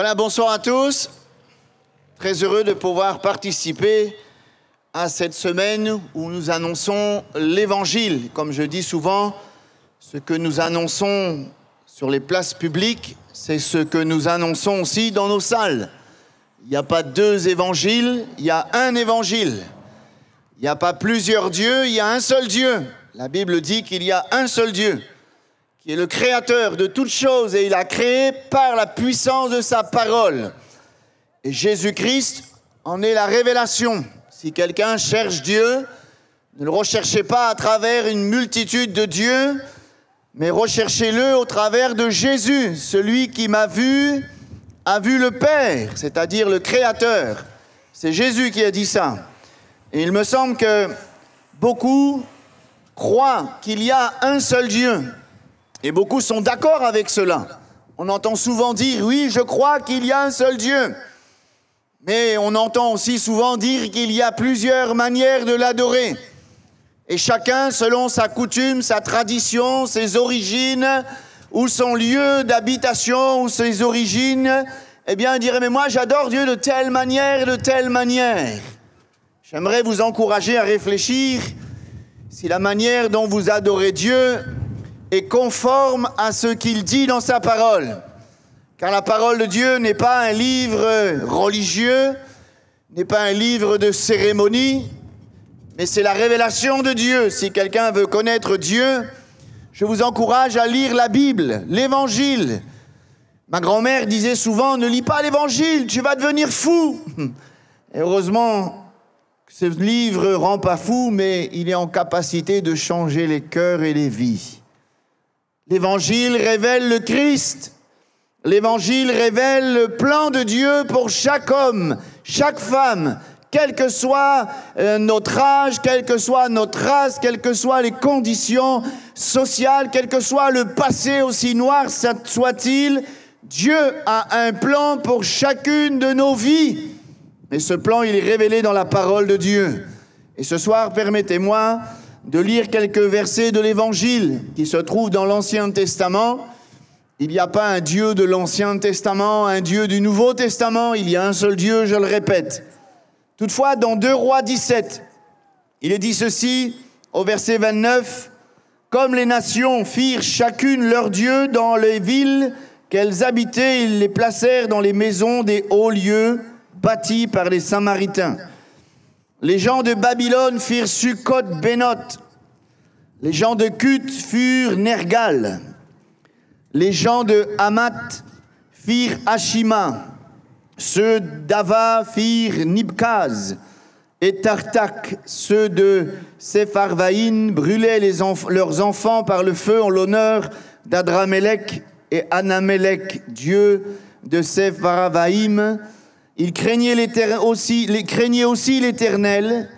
Voilà, bonsoir à tous. Très heureux de pouvoir participer à cette semaine où nous annonçons l'Évangile. Comme je dis souvent, ce que nous annonçons sur les places publiques, c'est ce que nous annonçons aussi dans nos salles. Il n'y a pas deux évangiles, il y a un évangile. Il n'y a pas plusieurs dieux, il y a un seul Dieu. La Bible dit qu'il y a un seul Dieu, qui est le créateur de toutes choses, et il a créé par la puissance de sa parole. Et Jésus-Christ en est la révélation. Si quelqu'un cherche Dieu, ne le recherchez pas à travers une multitude de dieux, mais recherchez-le au travers de Jésus. Celui qui m'a vu a vu le Père, c'est-à-dire le Créateur. C'est Jésus qui a dit ça. Et il me semble que beaucoup croient qu'il y a un seul Dieu. Et beaucoup sont d'accord avec cela. On entend souvent dire, oui, je crois qu'il y a un seul Dieu. Mais on entend aussi souvent dire qu'il y a plusieurs manières de l'adorer. Et chacun, selon sa coutume, sa tradition, ses origines, ou son lieu d'habitation, ou ses origines, eh bien, dirait, mais moi, j'adore Dieu de telle manière, de telle manière. J'aimerais vous encourager à réfléchir si la manière dont vous adorez Dieu est conforme à ce qu'il dit dans sa parole. Car la parole de Dieu n'est pas un livre religieux, n'est pas un livre de cérémonie, mais c'est la révélation de Dieu. Si quelqu'un veut connaître Dieu, je vous encourage à lire la Bible, l'Évangile. Ma grand-mère disait souvent, ne lis pas l'Évangile, tu vas devenir fou. Et heureusement, ce livre ne rend pas fou, mais il est en capacité de changer les cœurs et les vies. L'Évangile révèle le Christ. L'Évangile révèle le plan de Dieu pour chaque homme, chaque femme, quel que soit notre âge, quelle que soit notre race, quelles que soient les conditions sociales, quel que soit le passé aussi noir soit-il, Dieu a un plan pour chacune de nos vies. Et ce plan, il est révélé dans la parole de Dieu. Et ce soir, permettez-moi de lire quelques versets de l'Évangile qui se trouvent dans l'Ancien Testament. Il n'y a pas un Dieu de l'Ancien Testament, un Dieu du Nouveau Testament. Il y a un seul Dieu, je le répète. Toutefois, dans 2 Rois 17, il est dit ceci au verset 29. « Comme les nations firent chacune leur Dieu dans les villes qu'elles habitaient, ils les placèrent dans les maisons des hauts lieux bâtis par les Samaritains. Les gens de Babylone firent Sukkot-Bénoth. Les gens de Cuth furent Nergal. Les gens de Hamath firent Ashima. Ceux d'Ava firent Nibkaz et Tartak. Ceux de Sepharvaïm brûlaient leurs enfants par le feu en l'honneur d'Adramélec et Anamélec, dieu de Sepharvaïm. Ils craignaient aussi l'Éternel,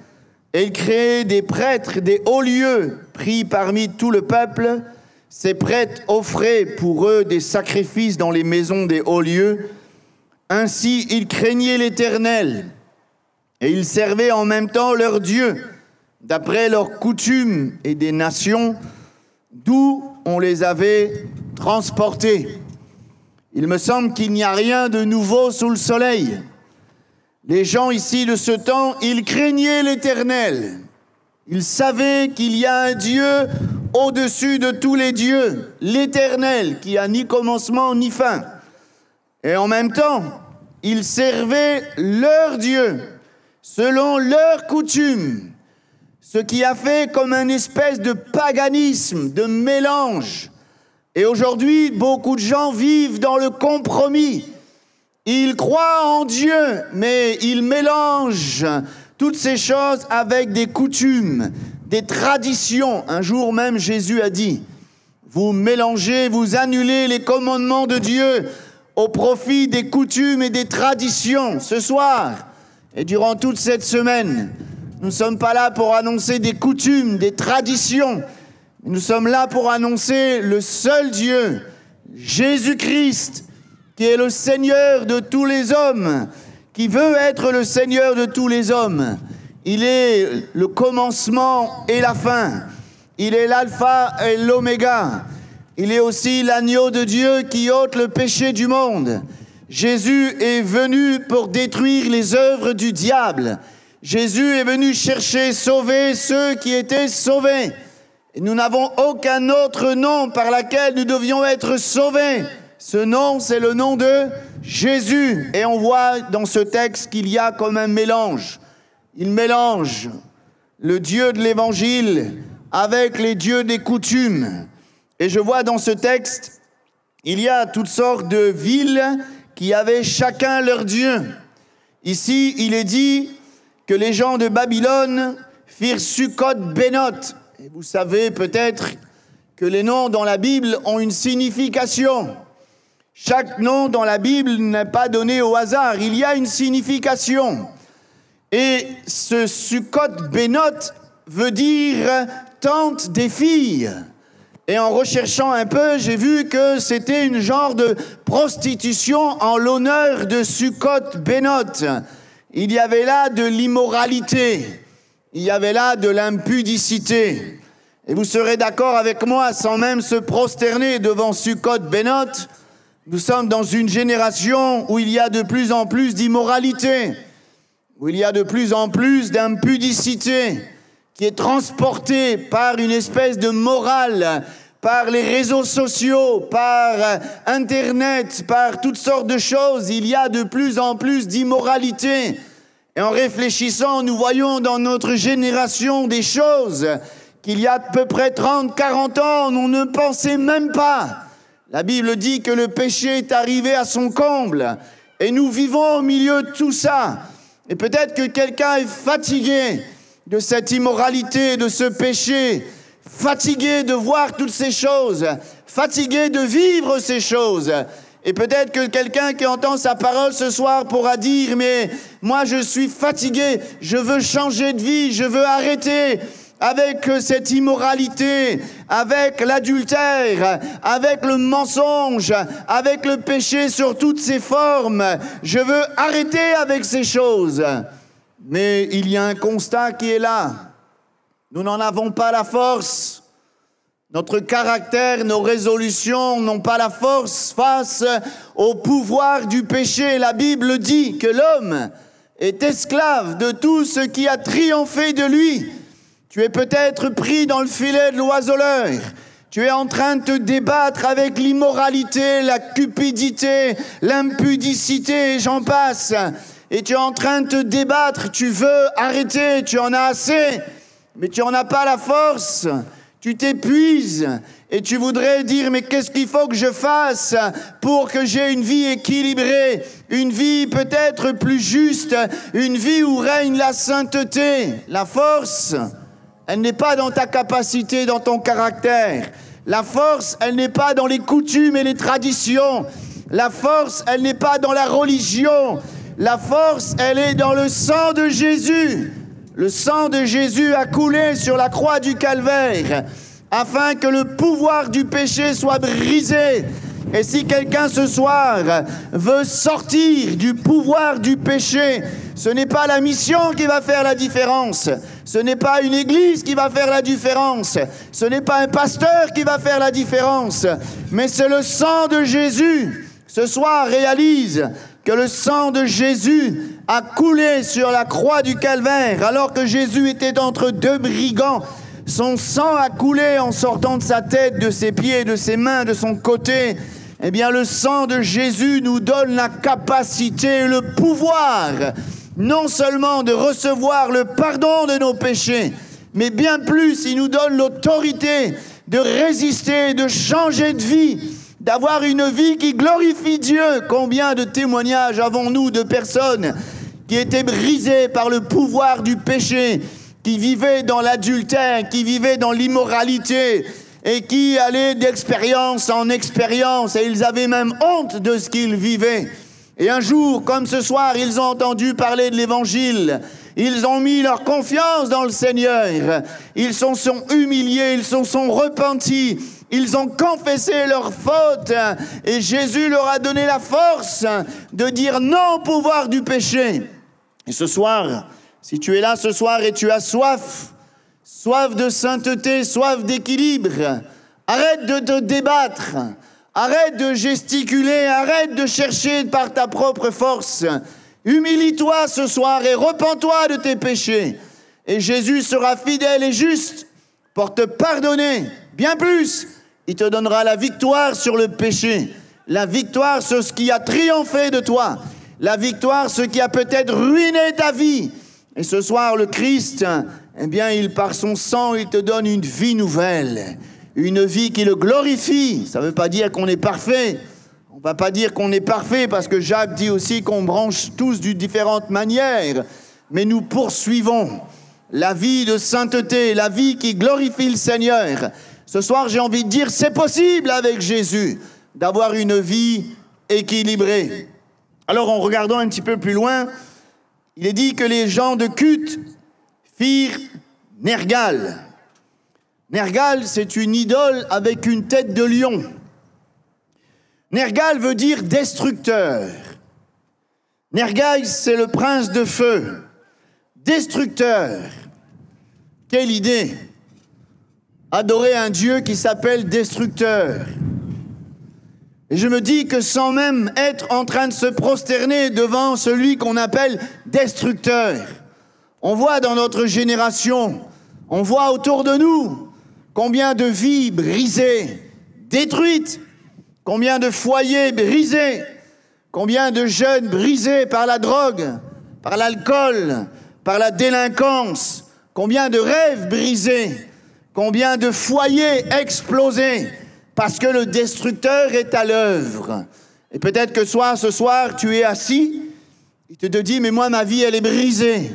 et ils créaient des prêtres des hauts lieux pris parmi tout le peuple. Ces prêtres offraient pour eux des sacrifices dans les maisons des hauts lieux. Ainsi, ils craignaient l'Éternel, et ils servaient en même temps leur Dieu, d'après leurs coutumes et des nations d'où on les avait transportés. Il me semble qu'il n'y a rien de nouveau sous le soleil. Les gens ici de ce temps, ils craignaient l'Éternel. Ils savaient qu'il y a un Dieu au-dessus de tous les dieux, l'Éternel, qui a ni commencement ni fin. Et en même temps, ils servaient leur Dieu, selon leurs coutumes, ce qui a fait comme une espèce de paganisme, de mélange. Et aujourd'hui, beaucoup de gens vivent dans le compromis. Ils croient en Dieu, mais ils mélangent toutes ces choses avec des coutumes, des traditions. Un jour même, Jésus a dit, vous mélangez, vous annulez les commandements de Dieu au profit des coutumes et des traditions. Ce soir, et durant toute cette semaine, nous ne sommes pas là pour annoncer des coutumes, des traditions. Nous sommes là pour annoncer le seul Dieu, Jésus-Christ, qui est le Seigneur de tous les hommes, qui veut être le Seigneur de tous les hommes. Il est le commencement et la fin. Il est l'alpha et l'oméga. Il est aussi l'agneau de Dieu qui ôte le péché du monde. Jésus est venu pour détruire les œuvres du diable. Jésus est venu chercher, sauver ceux qui étaient sauvés. Et nous n'avons aucun autre nom par lequel nous devions être sauvés. Ce nom, c'est le nom de Jésus. Et on voit dans ce texte qu'il y a comme un mélange. Il mélange le Dieu de l'Évangile avec les dieux des coutumes. Et je vois dans ce texte, il y a toutes sortes de villes qui avaient chacun leur Dieu. Ici, il est dit que les gens de Babylone firent Sukkot-Bénoth. Et vous savez peut-être que les noms dans la Bible ont une signification. Chaque nom dans la Bible n'est pas donné au hasard, il y a une signification. Et ce Sukkot-Bénoth veut dire tente des filles. Et en recherchant un peu, j'ai vu que c'était une genre de prostitution en l'honneur de Sukkot-Bénoth. Il y avait là de l'immoralité, il y avait là de l'impudicité. Et vous serez d'accord avec moi, sans même se prosterner devant Sukkot-Bénoth, nous sommes dans une génération où il y a de plus en plus d'immoralité, où il y a de plus en plus d'impudicité, qui est transportée par une espèce de morale, par les réseaux sociaux, par Internet, par toutes sortes de choses. Il y a de plus en plus d'immoralité. Et en réfléchissant, nous voyons dans notre génération des choses qu'il y a à peu près 30, 40 ans, on ne pensait même pas. La Bible dit que le péché est arrivé à son comble. Et nous vivons au milieu de tout ça. Et peut-être que quelqu'un est fatigué de cette immoralité, de ce péché, fatigué de voir toutes ces choses, fatigué de vivre ces choses. Et peut-être que quelqu'un qui entend sa parole ce soir pourra dire « Mais moi je suis fatigué, je veux changer de vie, je veux arrêter avec cette immoralité, avec l'adultère, avec le mensonge, avec le péché sur toutes ses formes. Je veux arrêter avec ces choses. » Mais il y a un constat qui est là. Nous n'en avons pas la force. Notre caractère, nos résolutions n'ont pas la force face au pouvoir du péché. La Bible dit que l'homme est esclave de tout ce qui a triomphé de lui. Tu es peut-être pris dans le filet de l'oiseleur. Tu es en train de te débattre avec l'immoralité, la cupidité, l'impudicité, et j'en passe. Et tu es en train de te débattre, tu veux arrêter, tu en as assez, mais tu n'en as pas la force, tu t'épuises et tu voudrais dire « Mais qu'est-ce qu'il faut que je fasse pour que j'ai une vie équilibrée, une vie peut-être plus juste, une vie où règne la sainteté ?» La force, elle n'est pas dans ta capacité, dans ton caractère. La force, elle n'est pas dans les coutumes et les traditions. La force, elle n'est pas dans la religion. La force, elle est dans le sang de Jésus. Le sang de Jésus a coulé sur la croix du Calvaire afin que le pouvoir du péché soit brisé. Et si quelqu'un ce soir veut sortir du pouvoir du péché, ce n'est pas la mission qui va faire la différence. Ce n'est pas une église qui va faire la différence. Ce n'est pas un pasteur qui va faire la différence. Mais c'est le sang de Jésus. Ce soir, réalise que le sang de Jésus a coulé sur la croix du Calvaire alors que Jésus était entre deux brigands. Son sang a coulé en sortant de sa tête, de ses pieds, de ses mains, de son côté. Eh bien, le sang de Jésus nous donne la capacité, le pouvoir, non seulement de recevoir le pardon de nos péchés, mais bien plus, il nous donne l'autorité de résister, de changer de vie, d'avoir une vie qui glorifie Dieu. Combien de témoignages avons-nous de personnes qui étaient brisées par le pouvoir du péché, qui vivaient dans l'adultère, qui vivaient dans l'immoralité et qui allaient d'expérience en expérience et ils avaient même honte de ce qu'ils vivaient. Et un jour, comme ce soir, ils ont entendu parler de l'Évangile. Ils ont mis leur confiance dans le Seigneur. Ils se sont humiliés, ils se sont repentis. Ils ont confessé leurs fautes et Jésus leur a donné la force de dire non au pouvoir du péché. Et ce soir, si tu es là ce soir et tu as soif de sainteté, soif d'équilibre, arrête de te débattre Arrête de gesticuler, arrête de chercher par ta propre force. Humilie-toi ce soir et repens-toi de tes péchés. Et Jésus sera fidèle et juste pour te pardonner. Bien plus, il te donnera la victoire sur le péché, la victoire sur ce qui a triomphé de toi, la victoire sur ce qui a peut-être ruiné ta vie. Et ce soir, le Christ, eh bien, par son sang, il te donne une vie nouvelle. Une vie qui le glorifie. Ça ne veut pas dire qu'on est parfait. On ne va pas dire qu'on est parfait parce que Jacques dit aussi qu'on branche tous d'une différente manière. Mais nous poursuivons la vie de sainteté, la vie qui glorifie le Seigneur. Ce soir, j'ai envie de dire, c'est possible avec Jésus d'avoir une vie équilibrée. Alors, en regardant un petit peu plus loin, il est dit que les gens de Cuth firent Nergal. Nergal, c'est une idole avec une tête de lion. Nergal veut dire destructeur. Nergal, c'est le prince de feu. Destructeur. Quelle idée! Adorer un Dieu qui s'appelle destructeur. Et je me dis que sans même être en train de se prosterner devant celui qu'on appelle destructeur, on voit dans notre génération, on voit autour de nous combien de vies brisées, détruites, combien de foyers brisés, combien de jeunes brisés par la drogue, par l'alcool, par la délinquance, combien de rêves brisés, combien de foyers explosés, parce que le destructeur est à l'œuvre. Et peut-être que ce soir, tu es assis, et tu te dis, mais moi, ma vie, elle est brisée.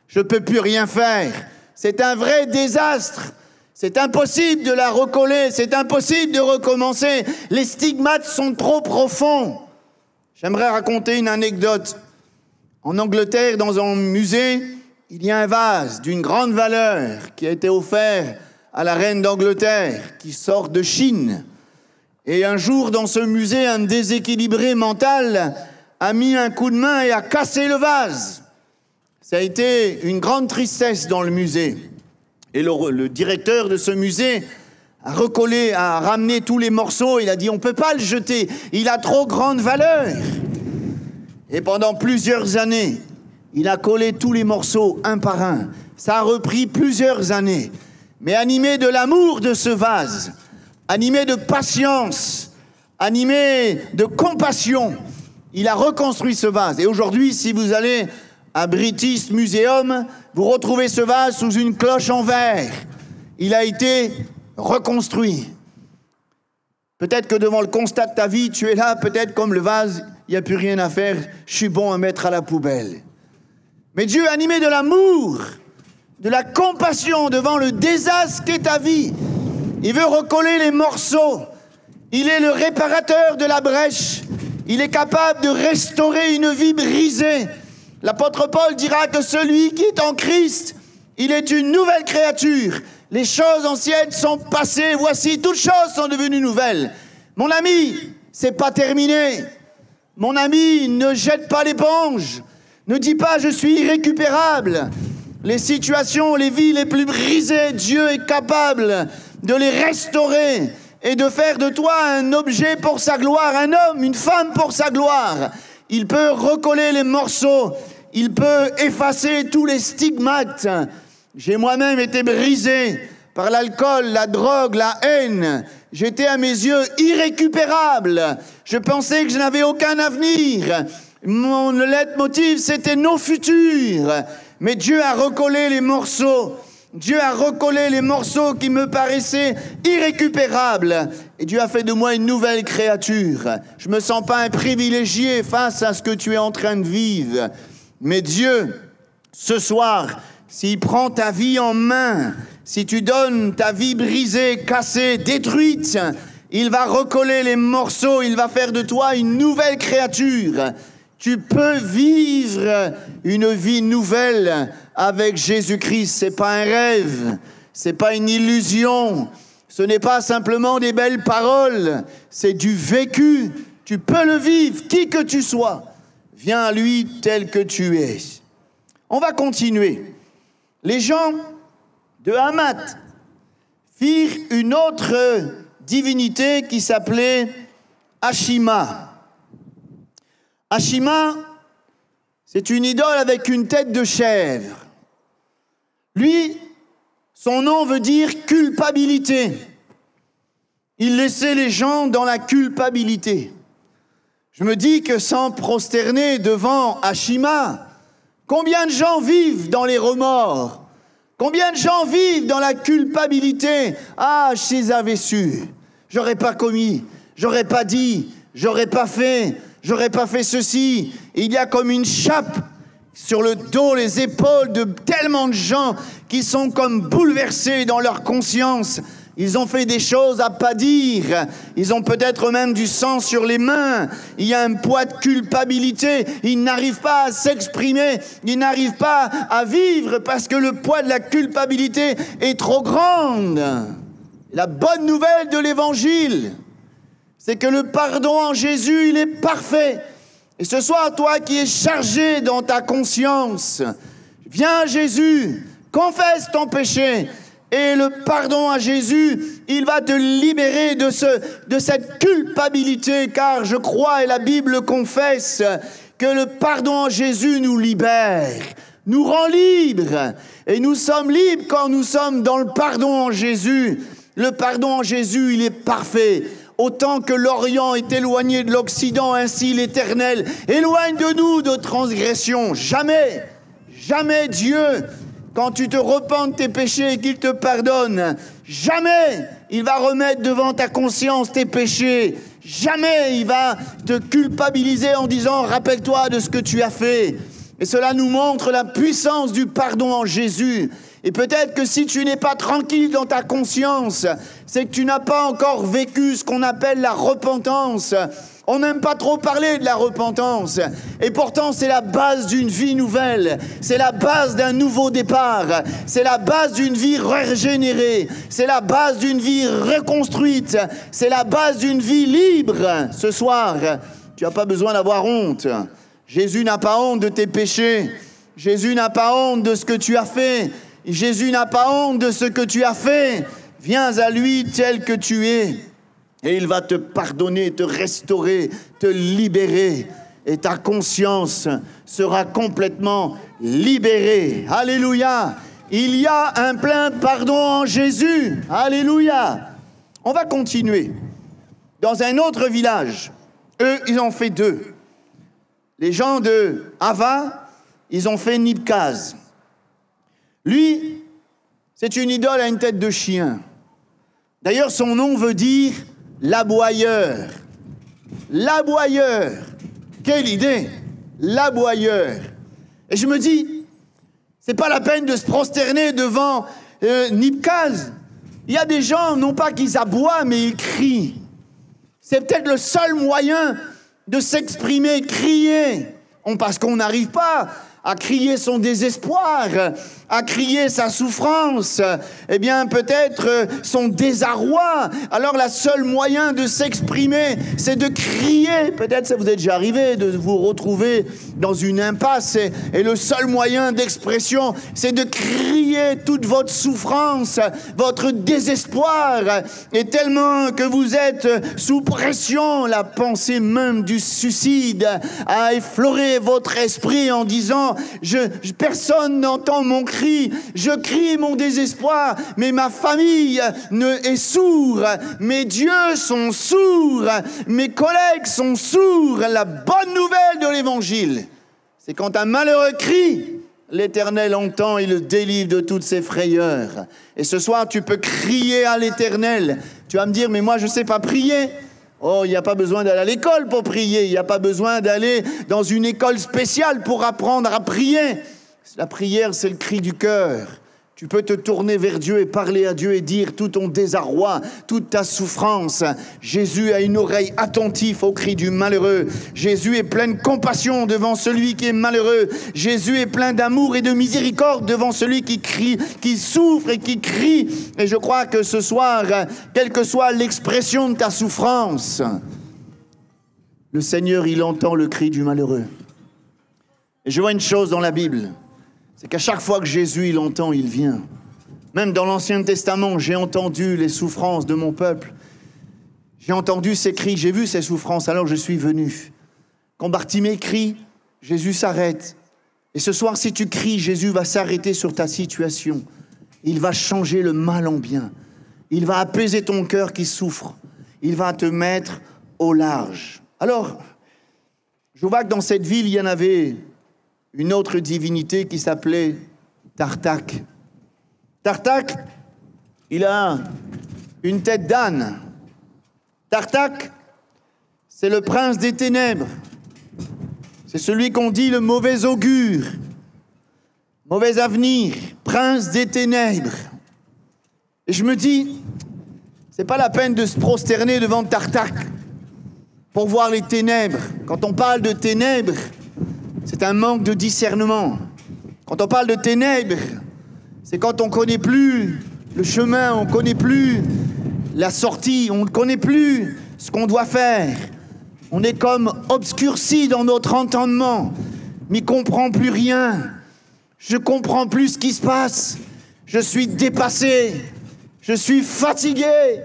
Je ne peux plus rien faire. C'est un vrai désastre. C'est impossible de la recoller, c'est impossible de recommencer. Les stigmates sont trop profonds. J'aimerais raconter une anecdote. En Angleterre, dans un musée, il y a un vase d'une grande valeur qui a été offert à la reine d'Angleterre, qui sort de Chine. Et un jour, dans ce musée, un déséquilibré mental a mis un coup de main et a cassé le vase. Ça a été une grande tristesse dans le musée. Et le directeur de ce musée a recollé, a ramené tous les morceaux. Il a dit, on ne peut pas le jeter, il a trop grande valeur. Et pendant plusieurs années, il a collé tous les morceaux un par un. Ça a repris plusieurs années. Mais animé de l'amour de ce vase, animé de patience, animé de compassion, il a reconstruit ce vase. Et aujourd'hui, si vous allez à British Museum, vous retrouvez ce vase sous une cloche en verre. Il a été reconstruit. Peut-être que devant le constat de ta vie, tu es là, peut-être comme le vase, il n'y a plus rien à faire, je suis bon à mettre à la poubelle. Mais Dieu, animé de l'amour, de la compassion devant le désastre qu'est ta vie, il veut recoller les morceaux. Il est le réparateur de la brèche. Il est capable de restaurer une vie brisée. L'apôtre Paul dira que celui qui est en Christ, il est une nouvelle créature. Les choses anciennes sont passées, voici, toutes choses sont devenues nouvelles. Mon ami, c'est pas terminé. Mon ami, ne jette pas l'éponge. Ne dis pas, je suis irrécupérable. Les situations, les vies les plus brisées, Dieu est capable de les restaurer et de faire de toi un objet pour sa gloire, un homme, une femme pour sa gloire. Il peut recoller les morceaux, il peut effacer tous les stigmates. J'ai moi-même été brisé par l'alcool, la drogue, la haine. J'étais à mes yeux irrécupérable. Je pensais que je n'avais aucun avenir. Mon leitmotiv, c'était nos futurs. Mais Dieu a recollé les morceaux. Dieu a recollé les morceaux qui me paraissaient irrécupérables. Et Dieu a fait de moi une nouvelle créature. Je ne me sens pas un privilégié face à ce que tu es en train de vivre. Mais Dieu, ce soir, s'il prend ta vie en main, si tu donnes ta vie brisée, cassée, détruite, il va recoller les morceaux, il va faire de toi une nouvelle créature. Tu peux vivre une vie nouvelle avec Jésus-Christ. C'est pas un rêve, c'est pas une illusion, ce n'est pas simplement des belles paroles, c'est du vécu. Tu peux le vivre, qui que tu sois. Viens à lui tel que tu es. On va continuer. Les gens de Hamath firent une autre divinité qui s'appelait Ashima. Ashima, c'est une idole avec une tête de chèvre. Lui, son nom veut dire culpabilité. Il laissait les gens dans la culpabilité. Je me dis que sans prosterner devant Ashima, combien de gens vivent dans les remords? Combien de gens vivent dans la culpabilité? Ah, je les avais su. J'aurais pas commis, j'aurais pas dit, j'aurais pas fait ceci. Il y a comme une chape sur le dos, les épaules de tellement de gens qui sont comme bouleversés dans leur conscience. Ils ont fait des choses à pas dire. Ils ont peut-être même du sang sur les mains. Il y a un poids de culpabilité. Ils n'arrivent pas à s'exprimer. Ils n'arrivent pas à vivre parce que le poids de la culpabilité est trop grand. La bonne nouvelle de l'Évangile, c'est que le pardon en Jésus, il est parfait. Et ce soir, toi qui es chargé dans ta conscience, viens à Jésus, confesse ton péché. Et le pardon à Jésus, il va te libérer de cette culpabilité, car je crois, et la Bible confesse, que le pardon en Jésus nous libère, nous rend libres. Et nous sommes libres quand nous sommes dans le pardon en Jésus. Le pardon en Jésus, il est parfait. Autant que l'Orient est éloigné de l'Occident, ainsi l'Éternel éloigne de nous de transgressions. Jamais, jamais Dieu, quand tu te repens de tes péchés et qu'il te pardonne, jamais il va remettre devant ta conscience tes péchés. Jamais il va te culpabiliser en disant « Rappelle-toi de ce que tu as fait ». Et cela nous montre la puissance du pardon en Jésus. Et peut-être que si tu n'es pas tranquille dans ta conscience, c'est que tu n'as pas encore vécu ce qu'on appelle la repentance. On n'aime pas trop parler de la repentance. Et pourtant, c'est la base d'une vie nouvelle. C'est la base d'un nouveau départ. C'est la base d'une vie régénérée. C'est la base d'une vie reconstruite. C'est la base d'une vie libre. Ce soir, tu n'as pas besoin d'avoir honte. Jésus n'a pas honte de tes péchés. Jésus n'a pas honte de ce que tu as fait. Jésus n'a pas honte de ce que tu as fait. Viens à lui tel que tu es. Et il va te pardonner, te restaurer, te libérer. Et ta conscience sera complètement libérée. Alléluia. Il y a un plein pardon en Jésus. Alléluia. On va continuer. Dans un autre village, eux, ils ont fait 2. Les gens de Ava, ils ont fait Nibcaz. Lui, c'est une idole à une tête de chien. D'ailleurs, son nom veut dire l'aboyeur. L'aboyeur. Quelle idée! L'aboyeur. Et je me dis, c'est pas la peine de se prosterner devant Nibcaz. Il y a des gens, non pas qu'ils aboient, mais ils crient. C'est peut-être le seul moyen de s'exprimer, crier. Parce qu'on n'arrive pas à crier son désespoir, à crier sa souffrance, eh bien peut-être son désarroi. Alors le seul moyen de s'exprimer, c'est de crier. Peut-être ça vous est déjà arrivé de vous retrouver dans une impasse et le seul moyen d'expression, c'est de crier toute votre souffrance, votre désespoir. Et tellement que vous êtes sous pression, la pensée même du suicide a effleuré votre esprit en disant personne n'entend mon cri, je crie mon désespoir, mais ma famille est sourde, mes dieux sont sourds, mes collègues sont sourds. La bonne nouvelle de l'Évangile, c'est quand un malheureux crie, l'Éternel entend et le délivre de toutes ses frayeurs. Et ce soir, tu peux crier à l'Éternel. Tu vas me dire, mais moi je ne sais pas prier. Oh, il n'y a pas besoin d'aller à l'école pour prier. Il n'y a pas besoin d'aller dans une école spéciale pour apprendre à prier. La prière, c'est le cri du cœur. Tu peux te tourner vers Dieu et parler à Dieu et dire tout ton désarroi, toute ta souffrance. Jésus a une oreille attentive au cri du malheureux. Jésus est plein de compassion devant celui qui est malheureux. Jésus est plein d'amour et de miséricorde devant celui qui crie, qui souffre et qui crie. Et je crois que ce soir, quelle que soit l'expression de ta souffrance, le Seigneur, il entend le cri du malheureux. Et je vois une chose dans la Bible. C'est qu'à chaque fois que Jésus, il entend, il vient. Même dans l'Ancien Testament, j'ai entendu les souffrances de mon peuple. J'ai entendu ses cris, j'ai vu ses souffrances, alors je suis venu. Quand Bartimée crie, Jésus s'arrête. Et ce soir, si tu cries, Jésus va s'arrêter sur ta situation. Il va changer le mal en bien. Il va apaiser ton cœur qui souffre. Il va te mettre au large. Alors, je vois que dans cette ville, il y en avait une autre divinité qui s'appelait Tartaque. Tartaque, il a une tête d'âne. Tartaque, c'est le prince des ténèbres. C'est celui qu'on dit le mauvais augure, mauvais avenir, prince des ténèbres. Et je me dis, c'est pas la peine de se prosterner devant Tartaque pour voir les ténèbres. Quand on parle de ténèbres, c'est un manque de discernement. Quand on parle de ténèbres, c'est quand on ne connaît plus le chemin, on ne connaît plus la sortie, on ne connaît plus ce qu'on doit faire. On est comme obscurci dans notre entendement, mais comprend plus rien. Je comprends plus ce qui se passe. Je suis dépassé. Je suis fatigué.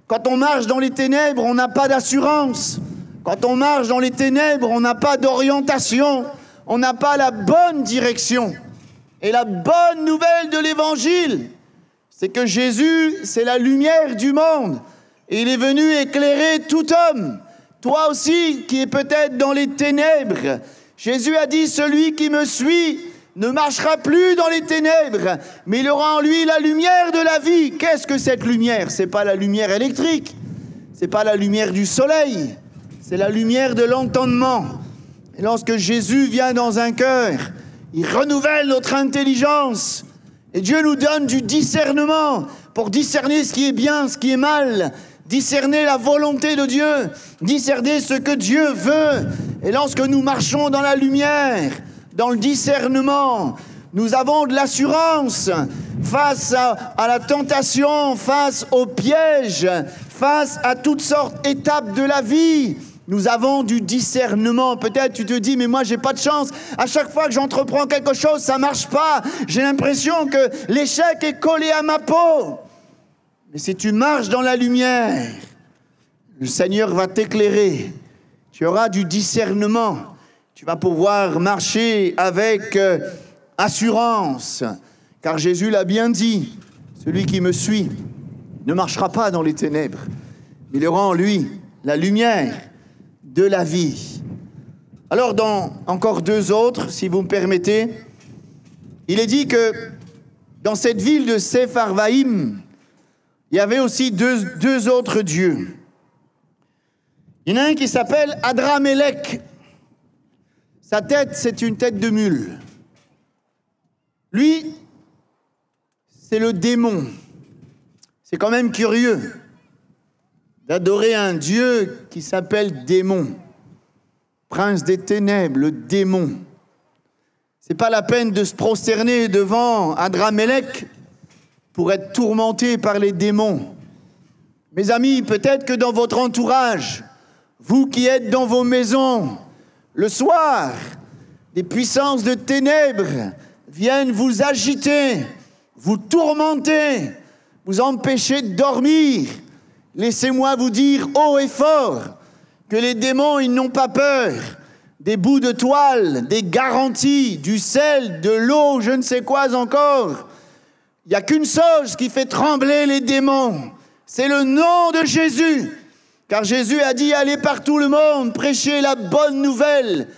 Quand on marche dans les ténèbres, on n'a pas d'assurance. Quand on marche dans les ténèbres, on n'a pas d'orientation. On n'a pas la bonne direction. Et la bonne nouvelle de l'Évangile, c'est que Jésus, c'est la lumière du monde. Et il est venu éclairer tout homme. Toi aussi, qui es peut-être dans les ténèbres, Jésus a dit, celui qui me suit ne marchera plus dans les ténèbres, mais il aura en lui la lumière de la vie. Qu'est-ce que cette lumière? C'est pas la lumière électrique, c'est pas la lumière du soleil, c'est la lumière de l'entendement. Et lorsque Jésus vient dans un cœur, il renouvelle notre intelligence. Et Dieu nous donne du discernement pour discerner ce qui est bien, ce qui est mal, discerner la volonté de Dieu, discerner ce que Dieu veut. Et lorsque nous marchons dans la lumière, dans le discernement, nous avons de l'assurance face à la tentation, face aux pièges, face à toutes sortes d'étapes de la vie. Nous avons du discernement. Peut-être tu te dis, mais moi j'ai pas de chance. À chaque fois que j'entreprends quelque chose, ça marche pas. J'ai l'impression que l'échec est collé à ma peau. Mais si tu marches dans la lumière, le Seigneur va t'éclairer. Tu auras du discernement. Tu vas pouvoir marcher avec assurance. Car Jésus l'a bien dit, celui qui me suit ne marchera pas dans les ténèbres. Il aura en lui la lumière de la vie. Alors, dans encore deux autres, si vous me permettez, il est dit que dans cette ville de Sepharvaïm, il y avait aussi deux autres dieux. Il y en a un qui s'appelle Adramélec. Sa tête, c'est une tête de mule. Lui, c'est le démon. C'est quand même curieux d'adorer un Dieu qui s'appelle démon. Prince des ténèbres, le démon. C'est pas la peine de se prosterner devant Adramélec pour être tourmenté par les démons. Mes amis, peut-être que dans votre entourage, vous qui êtes dans vos maisons, le soir, des puissances de ténèbres viennent vous agiter, vous tourmenter, vous empêcher de dormir. Laissez-moi vous dire haut et fort que les démons, ils n'ont pas peur des bouts de toile, des garanties, du sel, de l'eau, je ne sais quoi encore. Il n'y a qu'une chose qui fait trembler les démons, c'est le nom de Jésus. Car Jésus a dit, allez par tout le monde, prêchez la bonne nouvelle.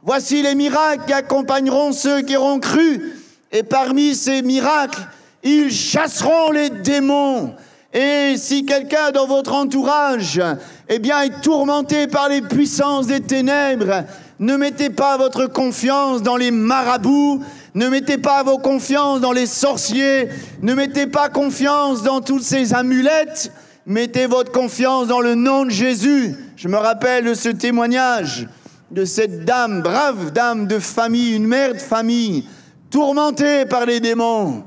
Voici les miracles qui accompagneront ceux qui auront cru. Et parmi ces miracles, ils chasseront les démons. Et si quelqu'un dans votre entourage, est tourmenté par les puissances des ténèbres, ne mettez pas votre confiance dans les marabouts, ne mettez pas vos confiances dans les sorciers, ne mettez pas confiance dans toutes ces amulettes, mettez votre confiance dans le nom de Jésus. Je me rappelle de ce témoignage de cette dame, brave dame de famille, une mère de famille, tourmentée par les démons.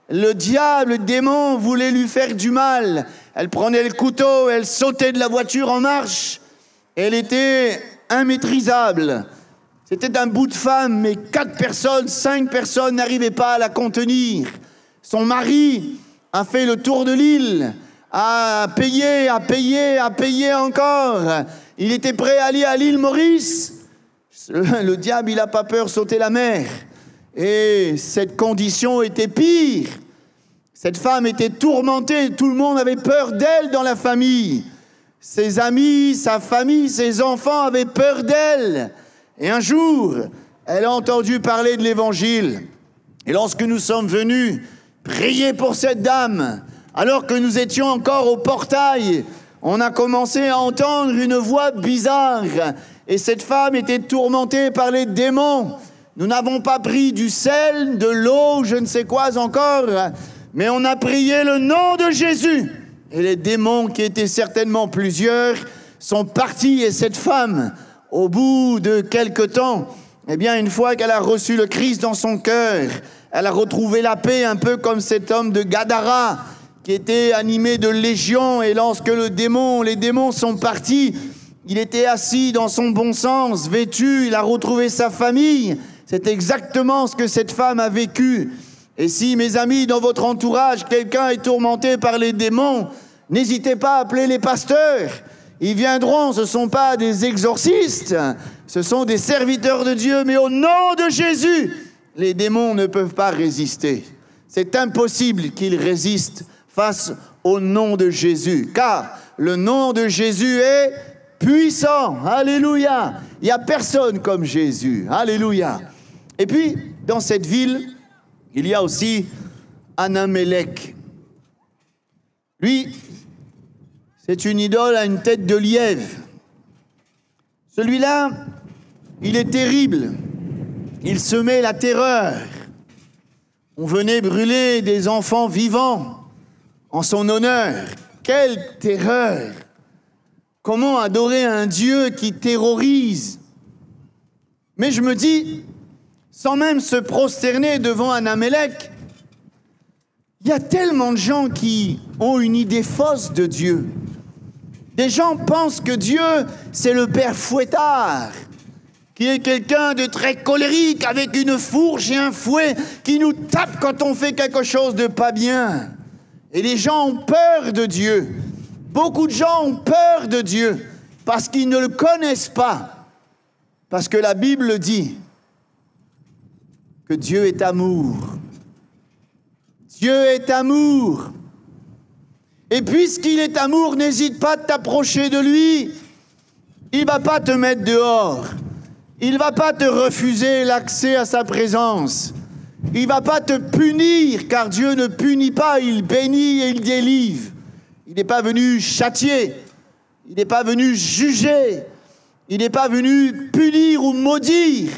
Le diable, le démon, voulait lui faire du mal. Elle prenait le couteau, elle sautait de la voiture en marche. Elle était immaîtrisable. C'était un bout de femme, mais 4 personnes, 5 personnes n'arrivaient pas à la contenir. Son mari a fait le tour de l'île, à payer encore. Il était prêt à aller à l'île Maurice. Le diable, il n'a pas peur de sauter la mer. Et cette condition était pire. Cette femme était tourmentée. Tout le monde avait peur d'elle dans la famille. Ses amis, sa famille, ses enfants avaient peur d'elle. Et un jour, elle a entendu parler de l'Évangile. Et lorsque nous sommes venus prier pour cette dame, alors que nous étions encore au portail, on a commencé à entendre une voix bizarre. Et cette femme était tourmentée par les démons. Nous n'avons pas pris du sel, de l'eau, je ne sais quoi encore, mais on a prié le nom de Jésus. Et les démons, qui étaient certainement plusieurs, sont partis. Et cette femme, au bout de quelque temps, eh bien, une fois qu'elle a reçu le Christ dans son cœur, elle a retrouvé la paix, un peu comme cet homme de Gadara, qui était animé de légions. Et lorsque les démons sont partis, il était assis dans son bon sens, vêtu, il a retrouvé sa famille. C'est exactement ce que cette femme a vécu. Et si, mes amis, dans votre entourage, quelqu'un est tourmenté par les démons, n'hésitez pas à appeler les pasteurs. Ils viendront, ce ne sont pas des exorcistes, ce sont des serviteurs de Dieu, mais au nom de Jésus, les démons ne peuvent pas résister. C'est impossible qu'ils résistent face au nom de Jésus, car le nom de Jésus est puissant. Alléluia. Il n'y a personne comme Jésus. Alléluia. Et puis, dans cette ville, il y a aussi Anamélec. Lui, c'est une idole à une tête de lièvre. Celui-là, il est terrible. Il semait la terreur. On venait brûler des enfants vivants en son honneur. Quelle terreur! Comment adorer un Dieu qui terrorise? Mais je me dis, sans même se prosterner devant Anamélec, il y a tellement de gens qui ont une idée fausse de Dieu. Des gens pensent que Dieu, c'est le Père Fouettard, qui est quelqu'un de très colérique, avec une fourche et un fouet, qui nous tape quand on fait quelque chose de pas bien. Et les gens ont peur de Dieu. Beaucoup de gens ont peur de Dieu parce qu'ils ne le connaissent pas. Parce que la Bible dit que Dieu est amour. Dieu est amour. Et puisqu'il est amour, n'hésite pas à t'approcher de lui. Il ne va pas te mettre dehors. Il ne va pas te refuser l'accès à sa présence. Il ne va pas te punir, car Dieu ne punit pas, il bénit et il délivre. Il n'est pas venu châtier, il n'est pas venu juger, il n'est pas venu punir ou maudire.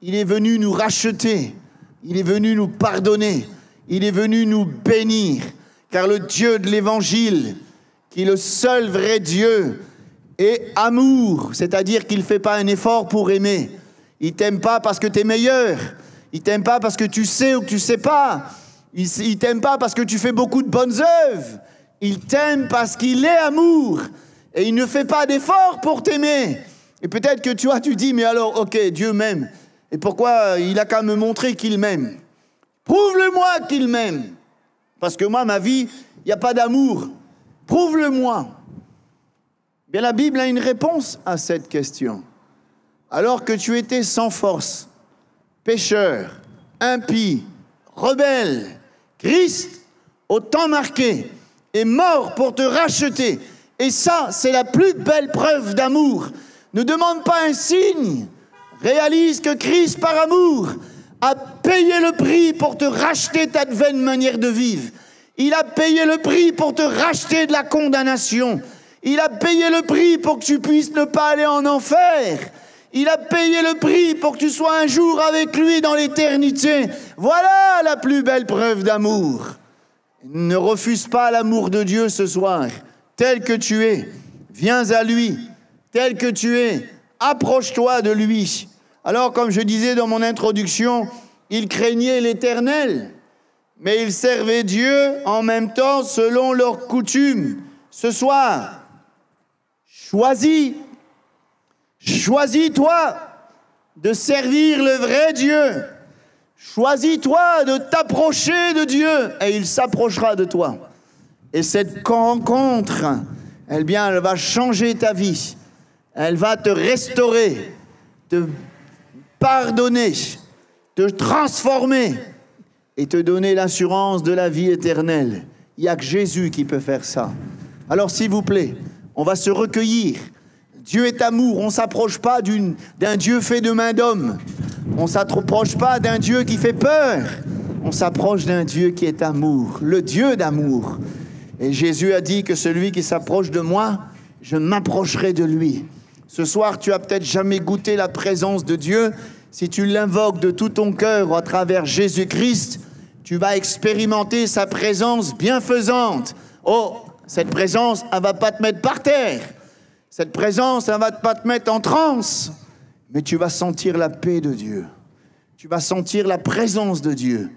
Il est venu nous racheter, il est venu nous pardonner, il est venu nous bénir. Car le Dieu de l'Évangile, qui est le seul vrai Dieu, est amour, c'est-à-dire qu'il ne fait pas un effort pour aimer. Il ne t'aime pas parce que tu es meilleur, il ne t'aime pas parce que tu sais ou que tu ne sais pas, il ne t'aime pas parce que tu fais beaucoup de bonnes œuvres. Il t'aime parce qu'il est amour et il ne fait pas d'effort pour t'aimer. Et peut-être que tu dis, mais alors, ok, Dieu m'aime. Et pourquoi il a qu'à me montrer qu'il m'aime? Prouve-le-moi qu'il m'aime. Parce que moi, ma vie, il n'y a pas d'amour. Prouve-le-moi. Bien, la Bible a une réponse à cette question. Alors que tu étais sans force, pécheur, impie, rebelle, Christ, au temps marqué, est mort pour te racheter. Et ça, c'est la plus belle preuve d'amour. Ne demande pas un signe. Réalise que Christ, par amour, a payé le prix pour te racheter ta vaine manière de vivre. Il a payé le prix pour te racheter de la condamnation. Il a payé le prix pour que tu puisses ne pas aller en enfer. Il a payé le prix pour que tu sois un jour avec lui dans l'éternité. Voilà la plus belle preuve d'amour. Ne refuse pas l'amour de Dieu ce soir. Tel que tu es, viens à lui. Tel que tu es, approche-toi de lui. Alors, comme je disais dans mon introduction, ils craignaient l'Éternel, mais ils servaient Dieu en même temps selon leurs coutumes. Ce soir, choisis-toi de servir le vrai Dieu. Choisis-toi de t'approcher de Dieu et il s'approchera de toi. Et cette rencontre, eh bien, elle va changer ta vie. Elle va te restaurer, te pardonner, te transformer et te donner l'assurance de la vie éternelle. Il n'y a que Jésus qui peut faire ça. Alors s'il vous plaît, on va se recueillir. Dieu est amour, on ne s'approche pas d'un Dieu fait de main d'homme. On ne s'approche pas d'un Dieu qui fait peur. On s'approche d'un Dieu qui est amour, le Dieu d'amour. Et Jésus a dit que celui qui s'approche de moi, je m'approcherai de lui. Ce soir, tu n'as peut-être jamais goûté la présence de Dieu. Si tu l'invoques de tout ton cœur à travers Jésus-Christ, tu vas expérimenter sa présence bienfaisante. Oh, cette présence, elle ne va pas te mettre par terre. Cette présence, elle ne va pas te mettre en transe. Mais tu vas sentir la paix de Dieu. Tu vas sentir la présence de Dieu.